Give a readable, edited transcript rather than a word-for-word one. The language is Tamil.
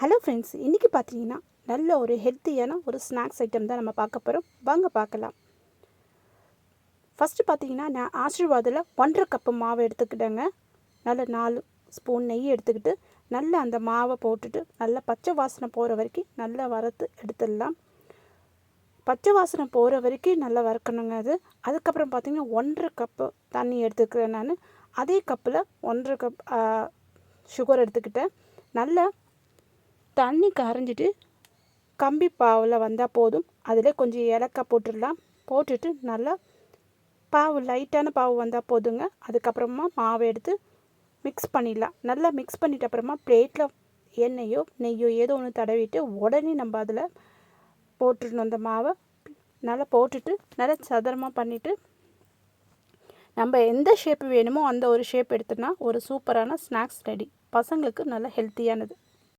ஹலோ ஃப்ரெண்ட்ஸ், இன்றைக்கி பார்த்தீங்கன்னா நல்ல ஒரு ஹெல்த்தியான ஒரு ஸ்நாக்ஸ் ஐட்டம் தான் நம்ம பார்க்க போகிறோம். வாங்க பார்க்கலாம். ஃபஸ்ட்டு பார்த்தீங்கன்னா நான் ஆசீர்வாதில் 1.5 கப்பு மாவு எடுத்துக்கிட்டேங்க. நல்ல 4 ஸ்பூன் நெய் எடுத்துக்கிட்டு நல்லா அந்த மாவை போட்டுட்டு நல்லா பச்சை வாசனை போகிற வரைக்கும் நல்லா வறுத்து எடுத்துடலாம். பச்சை வாசனை போகிற வரைக்கும் நல்லா வறுக்கணுங்க அது. அதுக்கப்புறம் பார்த்திங்கன்னா 1.5 கப்பு தண்ணி எடுத்துக்கிறேன் நான். அதே கப்பில் 1.5 கப் சுகர் எடுத்துக்கிட்டேன். நல்லா தண்ணி கரைஞ்சிட்டு கம்பி பாவில் வந்தால் போதும். அதில் கொஞ்சம் ஏலக்காய் போட்டுடலாம். போட்டுட்டு நல்லா பாவு லைட்டான பாவு வந்தால் போதுங்க. அதுக்கப்புறமா மாவை எடுத்து மிக்ஸ் பண்ணிடலாம். நல்லா மிக்ஸ் பண்ணிட்ட அப்புறமா பிளேட்டில் எண்ணெயோ நெய்யோ ஏதோ ஒன்று தடவிட்டு உடனே நம்ம அதில் போட்டுடணும். அந்த மாவை நல்லா போட்டுட்டு நல்லா சதுரமாக பண்ணிவிட்டு நம்ம எந்த ஷேப் வேணுமோ அந்த ஒரு ஷேப் எடுத்தோன்னா ஒரு சூப்பரான ஸ்நாக்ஸ் ரெடி. பசங்களுக்கு நல்ல ஹெல்த்தியானது.